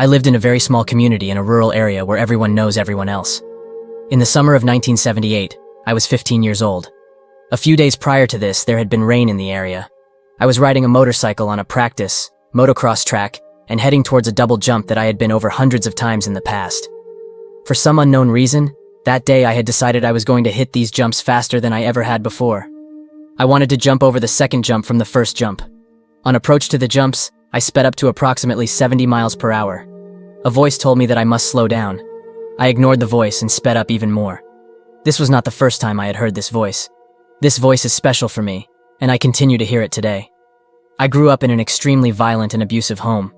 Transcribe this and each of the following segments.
I lived in a very small community in a rural area where everyone knows everyone else. In the summer of 1978, I was 15 years old. A few days prior to this, there had been rain in the area. I was riding a motorcycle on a practice, motocross track, and heading towards a double jump that I had been over hundreds of times in the past. For some unknown reason, that day I had decided I was going to hit these jumps faster than I ever had before. I wanted to jump over the second jump from the first jump. On approach to the jumps, I sped up to approximately 70 miles per hour. A voice told me that I must slow down. I ignored the voice and sped up even more. This was not the first time I had heard this voice. This voice is special for me, and I continue to hear it today. I grew up in an extremely violent and abusive home.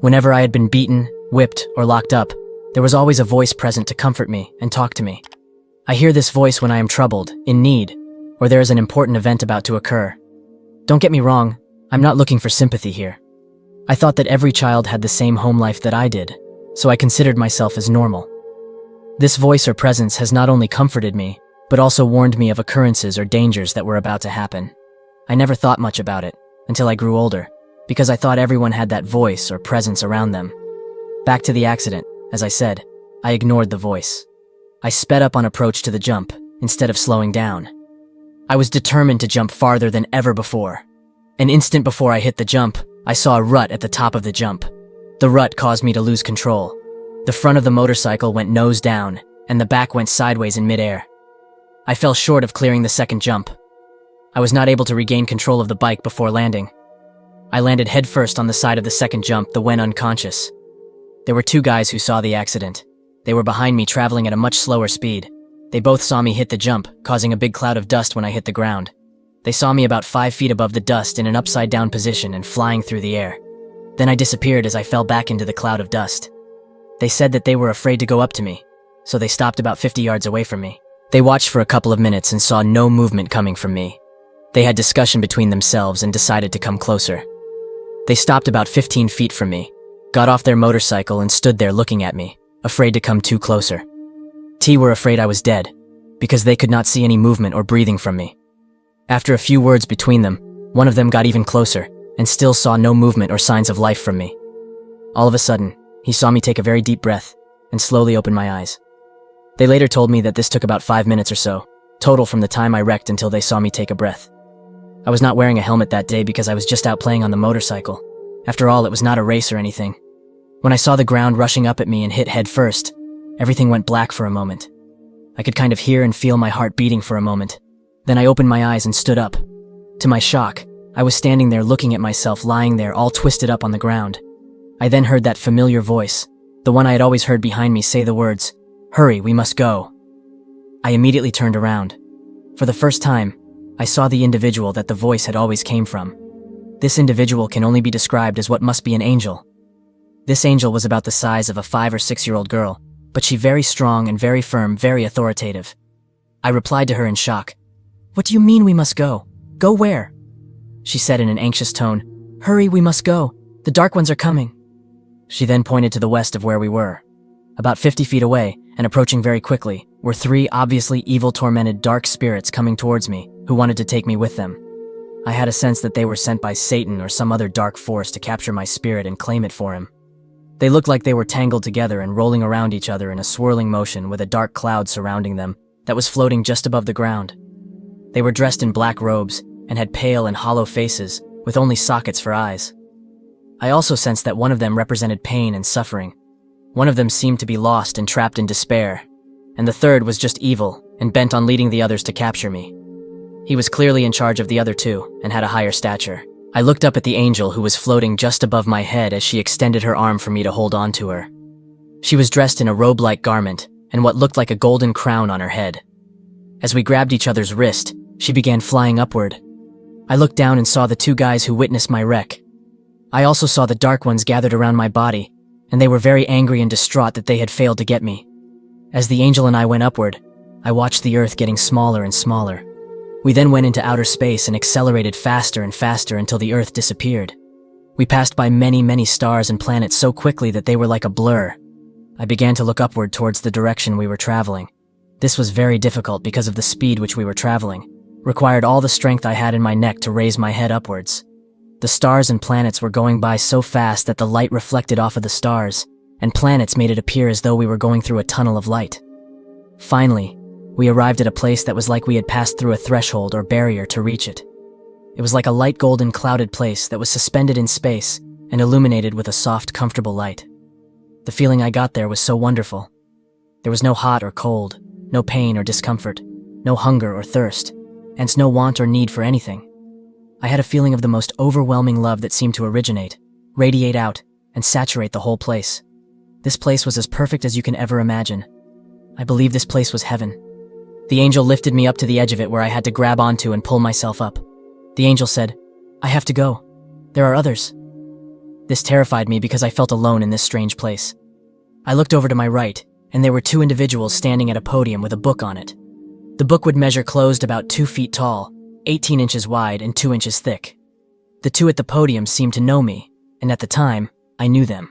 Whenever I had been beaten, whipped, or locked up, there was always a voice present to comfort me and talk to me. I hear this voice when I am troubled, in need, or there is an important event about to occur. Don't get me wrong, I'm not looking for sympathy here. I thought that every child had the same home life that I did, so I considered myself as normal. This voice or presence has not only comforted me, but also warned me of occurrences or dangers that were about to happen. I never thought much about it until I grew older, because I thought everyone had that voice or presence around them. Back to the accident, as I said, I ignored the voice. I sped up on approach to the jump, instead of slowing down. I was determined to jump farther than ever before. An instant before I hit the jump, I saw a rut at the top of the jump. The rut caused me to lose control. The front of the motorcycle went nose down, and the back went sideways in midair. I fell short of clearing the second jump. I was not able to regain control of the bike before landing. I landed headfirst on the side of the second jump, the when unconscious. There were two guys who saw the accident. They were behind me, traveling at a much slower speed. They both saw me hit the jump, causing a big cloud of dust when I hit the ground. They saw me about 5 feet above the dust in an upside-down position and flying through the air. Then I disappeared as I fell back into the cloud of dust. They said that they were afraid to go up to me, so they stopped about 50 yards away from me. They watched for a couple of minutes and saw no movement coming from me. They had discussion between themselves and decided to come closer. They stopped about 15 feet from me, got off their motorcycle and stood there looking at me, afraid to come too closer. Were afraid I was dead, because they could not see any movement or breathing from me. After a few words between them, one of them got even closer, and still saw no movement or signs of life from me. All of a sudden, he saw me take a very deep breath, and slowly open my eyes. They later told me that this took about 5 minutes or so, total from the time I wrecked until they saw me take a breath. I was not wearing a helmet that day because I was just out playing on the motorcycle. After all, it was not a race or anything. When I saw the ground rushing up at me and hit head first, everything went black for a moment. I could kind of hear and feel my heart beating for a moment. Then I opened my eyes and stood up. To my shock, I was standing there looking at myself lying there all twisted up on the ground. I then heard that familiar voice, the one I had always heard behind me, say the words, "Hurry, we must go." I immediately turned around. For the first time, I saw the individual that the voice had always came from. This individual can only be described as what must be an angel. This angel was about the size of a 5 or 6-year-old girl, but she very strong and very firm, very authoritative. I replied to her in shock. "What do you mean we must go? Go where?" She said in an anxious tone, "Hurry, we must go. The dark ones are coming." She then pointed to the west of where we were. About 50 feet away, and approaching very quickly, were 3 obviously evil, tormented dark spirits coming towards me, who wanted to take me with them. I had a sense that they were sent by Satan or some other dark force to capture my spirit and claim it for him. They looked like they were tangled together and rolling around each other in a swirling motion with a dark cloud surrounding them that was floating just above the ground. They were dressed in black robes and had pale and hollow faces with only sockets for eyes. I also sensed that one of them represented pain and suffering. One of them seemed to be lost and trapped in despair, and the third was just evil and bent on leading the others to capture me. He was clearly in charge of the other 2 and had a higher stature. I looked up at the angel who was floating just above my head as she extended her arm for me to hold on to her. She was dressed in a robe-like garment and what looked like a golden crown on her head. As we grabbed each other's wrist, she began flying upward. I looked down and saw the 2 guys who witnessed my wreck. I also saw the dark ones gathered around my body, and they were very angry and distraught that they had failed to get me. As the angel and I went upward, I watched the earth getting smaller and smaller. We then went into outer space and accelerated faster and faster until the earth disappeared. We passed by many, many stars and planets so quickly that they were like a blur. I began to look upward towards the direction we were traveling. This was very difficult because of the speed which we were traveling, required all the strength I had in my neck to raise my head upwards. The stars and planets were going by so fast that the light reflected off of the stars, and planets made it appear as though we were going through a tunnel of light. Finally, we arrived at a place that was like we had passed through a threshold or barrier to reach it. It was like a light golden clouded place that was suspended in space and illuminated with a soft, comfortable light. The feeling I got there was so wonderful. There was no hot or cold, no pain or discomfort, no hunger or thirst, and no want or need for anything. I had a feeling of the most overwhelming love that seemed to originate, radiate out, and saturate the whole place. This place was as perfect as you can ever imagine. I believe this place was heaven. The angel lifted me up to the edge of it where I had to grab onto and pull myself up. The angel said, "I have to go. There are others." This terrified me because I felt alone in this strange place. I looked over to my right, and there were two individuals standing at a podium with a book on it. The book would measure closed about 2 feet tall, 18 inches wide, and 2 inches thick. The two at the podium seemed to know me, and at the time, I knew them.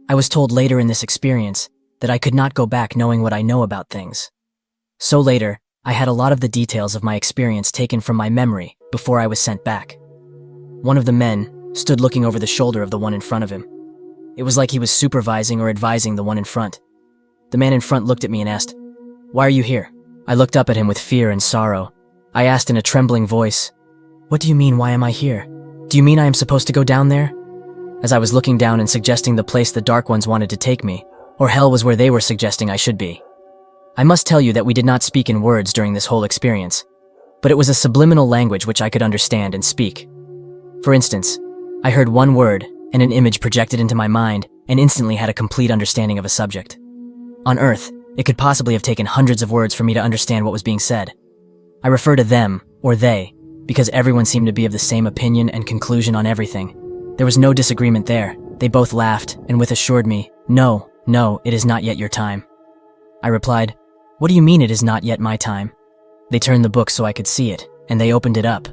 I was told later in this experience that I could not go back knowing what I know about things. So later, I had a lot of the details of my experience taken from my memory before I was sent back. One of the men stood looking over the shoulder of the one in front of him. It was like he was supervising or advising the one in front. The man in front looked at me and asked, "Why are you here?" I looked up at him with fear and sorrow. I asked in a trembling voice, "What do you mean, why am I here? Do you mean I am supposed to go down there?" As I was looking down and suggesting the place the Dark Ones wanted to take me, or hell was where they were suggesting I should be. I must tell you that we did not speak in words during this whole experience, but it was a subliminal language which I could understand and speak. For instance, I heard one word and an image projected into my mind and instantly had a complete understanding of a subject. On Earth, it could possibly have taken hundreds of words for me to understand what was being said. I refer to them, or they, because everyone seemed to be of the same opinion and conclusion on everything. There was no disagreement there. They both laughed and with assured me, "No, it is not yet your time." I replied, "What do you mean it is not yet my time?" They turned the book so I could see it, and they opened it up.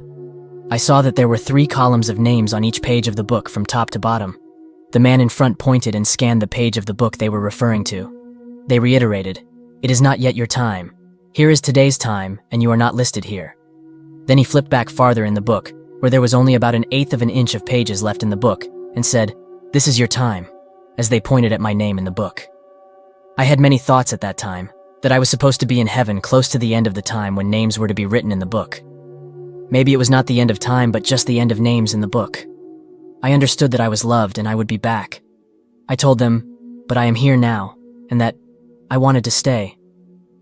I saw that there were 3 columns of names on each page of the book from top to bottom. The man in front pointed and scanned the page of the book they were referring to. They reiterated, "It is not yet your time. Here is today's time, and you are not listed here." Then he flipped back farther in the book, where there was only about 1/8 of an inch of pages left in the book, and said, "This is your time," as they pointed at my name in the book. I had many thoughts at that time, that I was supposed to be in heaven close to the end of the time when names were to be written in the book. Maybe it was not the end of time, but just the end of names in the book. I understood that I was loved and I would be back. I told them, "But I am here now," and that I wanted to stay.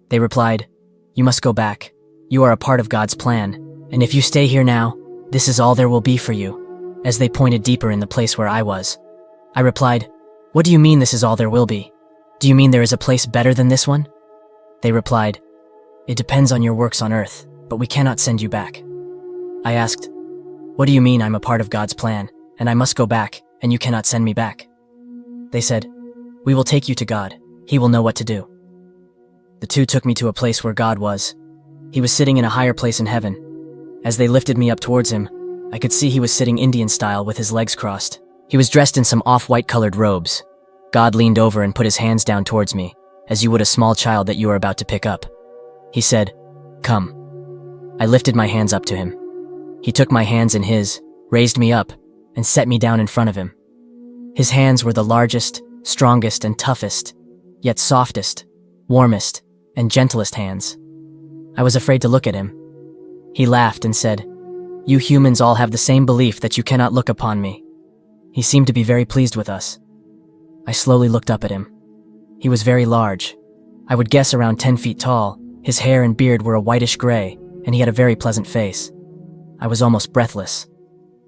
They replied, "You must go back. You are a part of God's plan, and if you stay here now, this is all there will be for you," as they pointed deeper in the place where I was. I replied, "What do you mean this is all there will be? Do you mean there is a place better than this one?" They replied, "It depends on your works on earth, but we cannot send you back." I asked, "What do you mean I'm a part of God's plan, and I must go back, and you cannot send me back?" They said, "We will take you to God. He will know what to do." The two took me to a place where God was. He was sitting in a higher place in heaven. As they lifted me up towards him, I could see he was sitting Indian style with his legs crossed. He was dressed in some off-white colored robes. God leaned over and put his hands down towards me, as you would a small child that you are about to pick up. He said, "Come." I lifted my hands up to him. He took my hands in his, raised me up, and set me down in front of him. His hands were the largest, strongest, and toughest, yet softest, warmest, and gentlest hands. I was afraid to look at him. He laughed and said, "You humans all have the same belief that you cannot look upon me." He seemed to be very pleased with us. I slowly looked up at him. He was very large. I would guess around 10 feet tall. His hair and beard were a whitish gray, and he had a very pleasant face. I was almost breathless.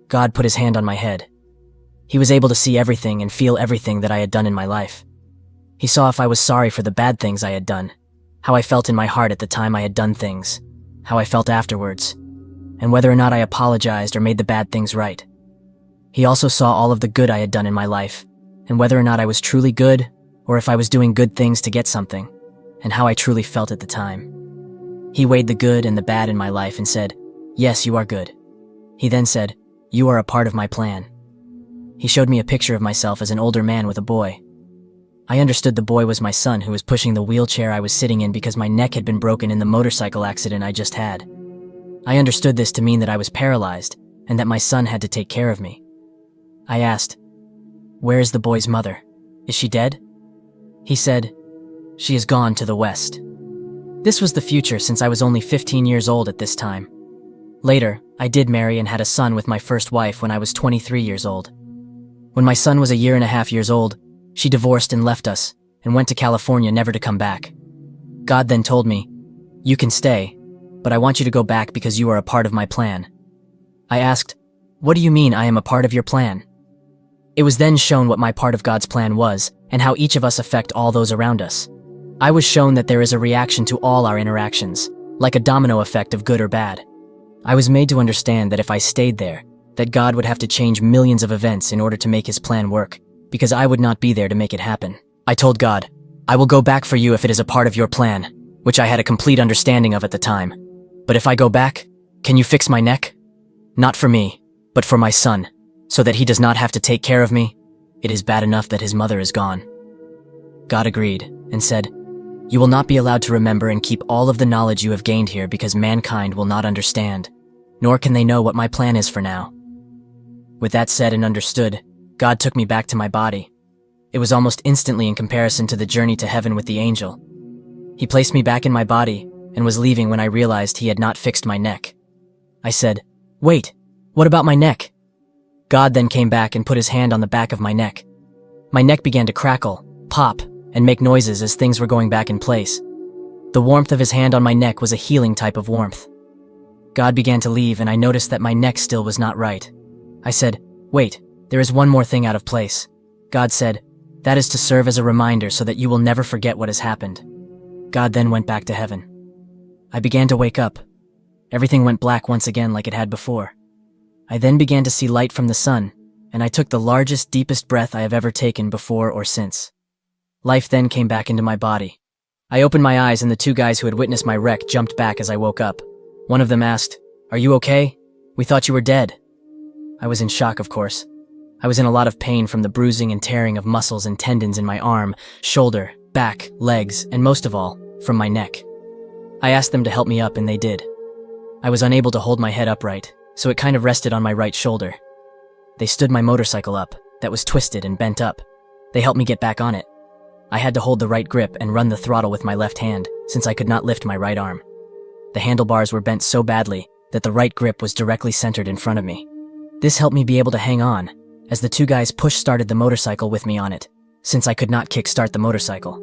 God put his hand on my head. He was able to see everything and feel everything that I had done in my life. He saw if I was sorry for the bad things I had done, how I felt in my heart at the time I had done things, how I felt afterwards, and whether or not I apologized or made the bad things right. He also saw all of the good I had done in my life, and whether or not I was truly good, or if I was doing good things to get something, and how I truly felt at the time. He weighed the good and the bad in my life and said, "Yes, you are good." He then said, "You are a part of my plan." He showed me a picture of myself as an older man with a boy. I understood the boy was my son who was pushing the wheelchair I was sitting in because my neck had been broken in the motorcycle accident I just had. I understood this to mean that I was paralyzed and that my son had to take care of me. I asked, "Where is the boy's mother? "Is she dead?" He said, "She is gone to the west." This was the future since I was only 15 years old at this time. Later, I did marry and had a son with my first wife when I was 23 years old. When my son was 1.5 years old, she divorced and left us and went to California never to come back. God then told me, "You can stay, but I want you to go back because you are a part of my plan." I asked, "What do you mean I am a part of your plan?" It was then shown what my part of God's plan was and how each of us affect all those around us. I was shown that there is a reaction to all our interactions, like a domino effect of good or bad. I was made to understand that if I stayed there, that God would have to change millions of events in order to make his plan work, because I would not be there to make it happen. I told God, "I will go back for you if it is a part of your plan," which I had a complete understanding of at the time. "But if I go back, can you fix my neck? Not for me, but for my son, so that he does not have to take care of me. It is bad enough that his mother is gone." God agreed and said, "You will not be allowed to remember and keep all of the knowledge you have gained here because mankind will not understand, nor can they know what my plan is for now." With that said and understood, God took me back to my body. It was almost instantly in comparison to the journey to heaven with the angel. He placed me back in my body and was leaving when I realized he had not fixed my neck. I said, "Wait, what about my neck?" God then came back and put his hand on the back of my neck. My neck began to crackle, pop, and make noises as things were going back in place. The warmth of his hand on my neck was a healing type of warmth. God began to leave and I noticed that my neck still was not right. I said, "Wait, there is one more thing out of place." God said, "That is to serve as a reminder so that you will never forget what has happened." God then went back to heaven. I began to wake up. Everything went black once again like it had before. I then began to see light from the sun, and I took the largest, deepest breath I have ever taken before or since. Life then came back into my body. I opened my eyes and the two guys who had witnessed my wreck jumped back as I woke up. One of them asked, "Are you okay? We thought you were dead." I was in shock, of course. I was in a lot of pain from the bruising and tearing of muscles and tendons in my arm, shoulder, back, legs, and most of all, from my neck. I asked them to help me up and they did. I was unable to hold my head upright, so it kind of rested on my right shoulder. They stood my motorcycle up, that was twisted and bent up. They helped me get back on it. I had to hold the right grip and run the throttle with my left hand, since I could not lift my right arm. The handlebars were bent so badly that the right grip was directly centered in front of me. This helped me be able to hang on, as the two guys push-started the motorcycle with me on it, since I could not kick-start the motorcycle.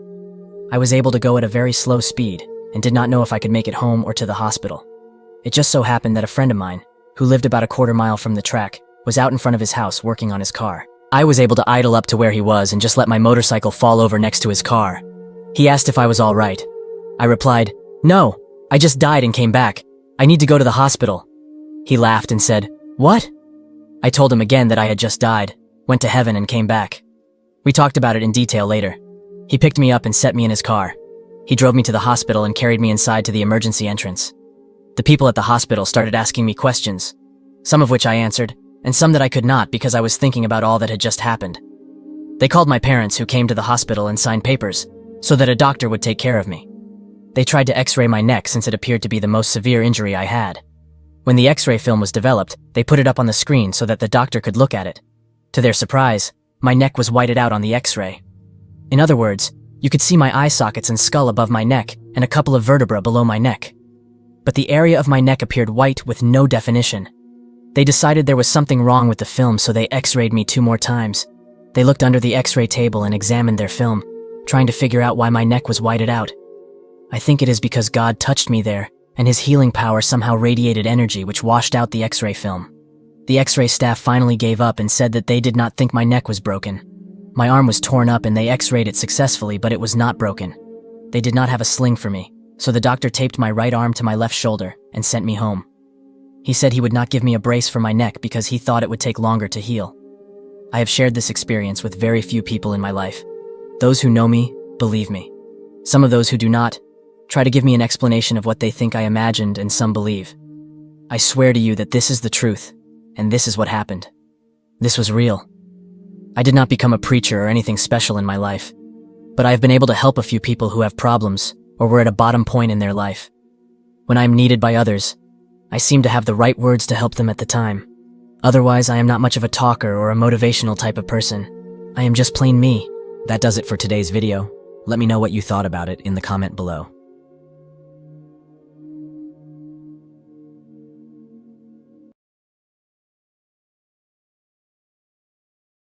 I was able to go at a very slow speed, and did not know if I could make it home or to the hospital. It just so happened that a friend of mine, who lived about a quarter mile from the track, was out in front of his house working on his car. I was able to idle up to where he was and just let my motorcycle fall over next to his car. He asked if I was all right. I replied, "No, I just died and came back. I need to go to the hospital." He laughed and said, "What?" I told him again that I had just died, went to heaven and came back. We talked about it in detail later. He picked me up and set me in his car. He drove me to the hospital and carried me inside to the emergency entrance. The people at the hospital started asking me questions, some of which I answered, and some that I could not because I was thinking about all that had just happened. They called my parents who came to the hospital and signed papers, so that a doctor would take care of me. They tried to x-ray my neck since it appeared to be the most severe injury I had. When the x-ray film was developed, they put it up on the screen so that the doctor could look at it. To their surprise, my neck was whited out on the x-ray. In other words, you could see my eye sockets and skull above my neck and a couple of vertebrae below my neck. But the area of my neck appeared white with no definition. They decided there was something wrong with the film, so they x-rayed me 2 more times. They looked under the x-ray table and examined their film, trying to figure out why my neck was whited out. I think it is because God touched me there, and his healing power somehow radiated energy which washed out the x-ray film. The x-ray staff finally gave up and said that they did not think my neck was broken. My arm was torn up and they x-rayed it successfully, but it was not broken. They did not have a sling for me, so the doctor taped my right arm to my left shoulder and sent me home. He said he would not give me a brace for my neck because he thought it would take longer to heal. I have shared this experience with very few people in my life. Those who know me, believe me. Some of those who do not, try to give me an explanation of what they think I imagined, and some believe. I swear to you that this is the truth, and this is what happened. This was real. I did not become a preacher or anything special in my life, but I have been able to help a few people who have problems or were at a bottom point in their life. When I am needed by others, I seem to have the right words to help them at the time. Otherwise, I am not much of a talker or a motivational type of person. I am just plain me, That does it for today's video. Let me know what you thought about it in the comment below.